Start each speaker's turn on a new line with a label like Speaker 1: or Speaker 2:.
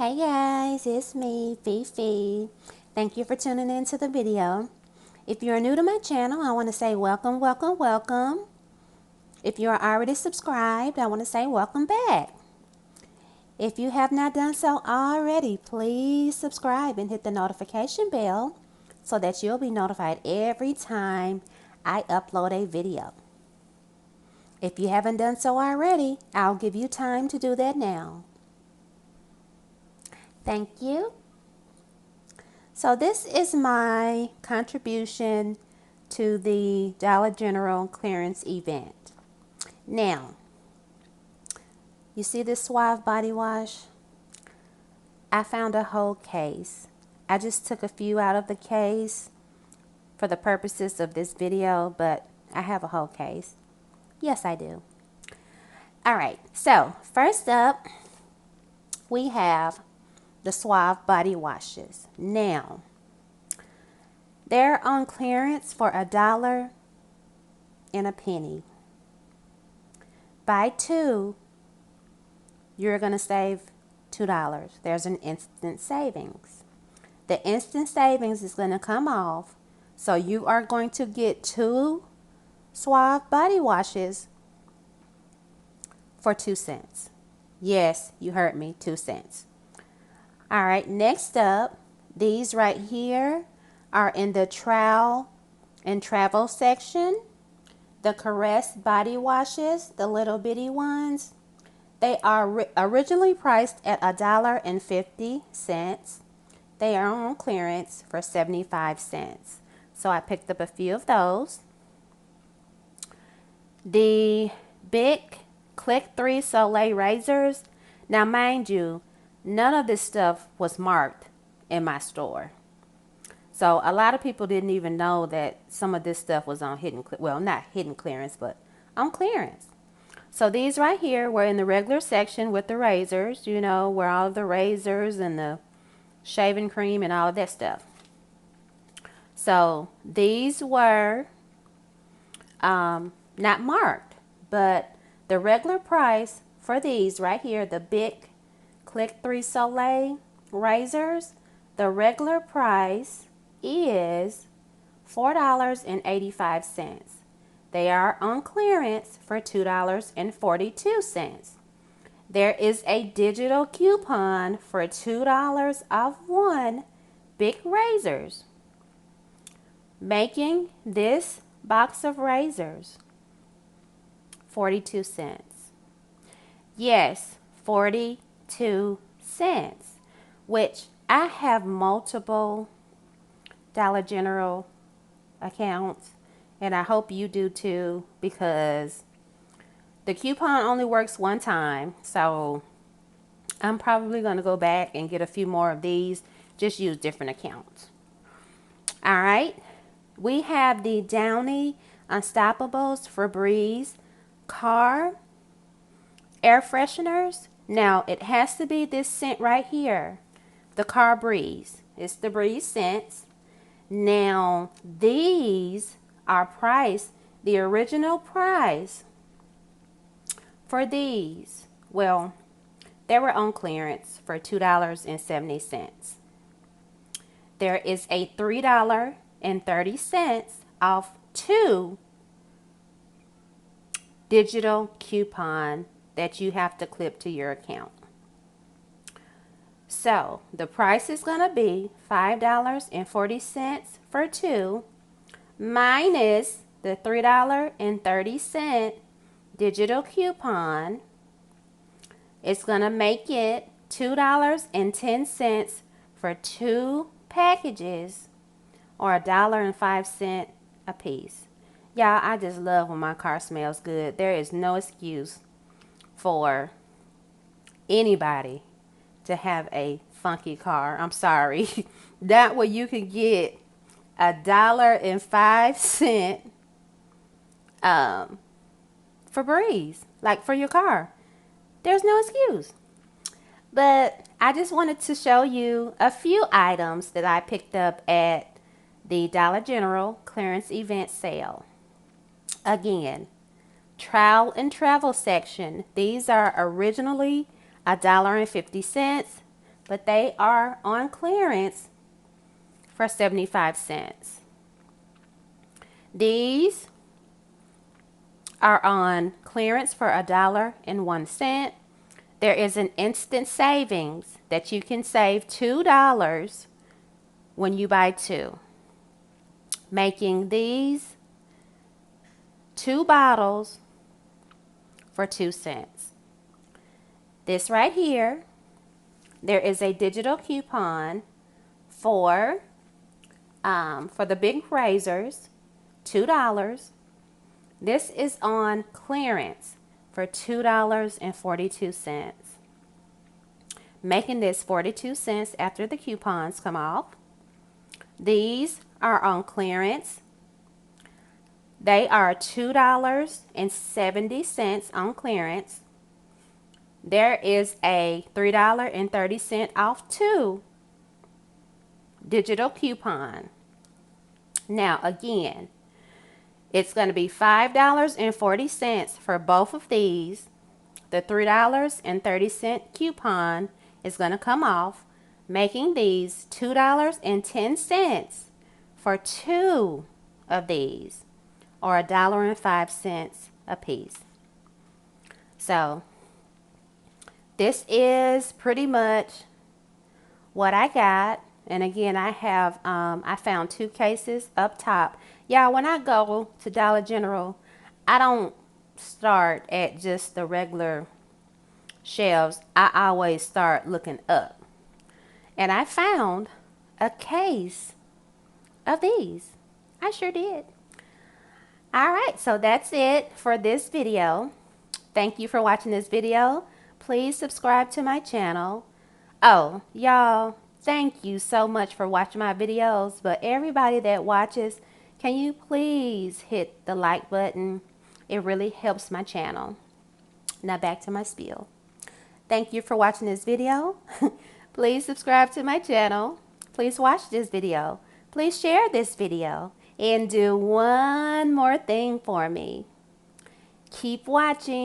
Speaker 1: Hey guys, it's me, Fifi. Thank you for tuning in to the video. If you're new to my channel, I want to say welcome, welcome, welcome. If you are already subscribed, I want to say welcome back. If you have not done so already, please subscribe and hit the notification bell so that you'll be notified every time I upload a video. If you haven't done so already, I'll give you time to do that now. Thank you. So this is my contribution to the Dollar General clearance event. Now, you see this Suave body wash? I found a whole case. I just took a few out of the case for the purposes of this video, but I have a whole case. Yes, I do. All right, so first up, we have the Suave body washes. Now, they're on clearance for $1 and a penny. Buy two, you're going to save $2. There's an instant savings. The instant savings is going to come off, so you are going to get two Suave body washes for 2 cents. Yes, you heard me, 2 cents. All right, next up, these right here are in the trowel and travel section. The Caress body washes, the little bitty ones, they are originally priced at $1.50. They are on clearance for 75 cents. So I picked up a few of those. The Big Click 3 Soleil razors. Now mind you, none of this stuff was marked in my store. So a lot of people didn't even know that some of this stuff was on not hidden clearance, but on clearance. So these right here were in the regular section with the razors, you know, where all of the razors and the shaving cream and all of that stuff. So these were not marked, but the regular price for these right here, the Big Click 3 Soleil razors, the regular price is $4.85. They are on clearance for $2.42. There is a digital coupon for $2 off one Big razors, making this box of razors 42 cents. Yes, 42 cents, which I have multiple Dollar General accounts, and I hope you do too, because the coupon only works one time. So I'm probably going to go back and get a few more of these, just use different accounts. All right, we have the Downy Unstoppables Febreze car air fresheners. Now it has to be this scent right here, the Car Breeze. It's the Breeze scents. Now these are priced, the original price for these, well, they were on clearance for $2.70. There is a $3.30 off two digital coupon that you have to clip to your account. So the price is going to be $5.40 for two, minus the $3.30 digital coupon. It's going to make it $2.10 for two packages, or $1.05 a piece. Y'all, I just love when my car smells good. There is no excuse for anybody to have a funky car. I'm sorry. That way you can get $1.05 Febreze, like for your car. There's no excuse. But I just wanted to show you a few items that I picked up at the Dollar General clearance event sale. Again, trowel and travel section. These are originally $1.50. but they are on clearance for 75 cents. These are on clearance for $1.01. There is an instant savings that you can save $2 when you buy two, making these 2 bottles for 2 cents. This right here, there is a digital coupon for the big razors, $2. This is on clearance for $2.42, making this 42 cents after the coupons come off. These are on clearance. They are $2.70 on clearance. There is a $3.30 off 2 digital coupon. Now again, it's going to be $5.40 for both of these. The $3.30 coupon is going to come off, making these $2.10 for 2 of these, or $1.05 a piece. So this is pretty much what I got. And again, I found 2 cases up top. Yeah, when I go to Dollar General, I don't start at just the regular shelves. I always start looking up. And I found a case of these. I sure did. All right, so that's it for this video. Thank you for watching this video. Please subscribe to my channel. Oh, y'all, thank you so much for watching my videos. But everybody that watches, can you please hit the like button? It really helps my channel. Now back to my spiel. Thank you for watching this video. Please subscribe to my channel. Please watch this video. Please share this video. And do one more thing for me. Keep watching.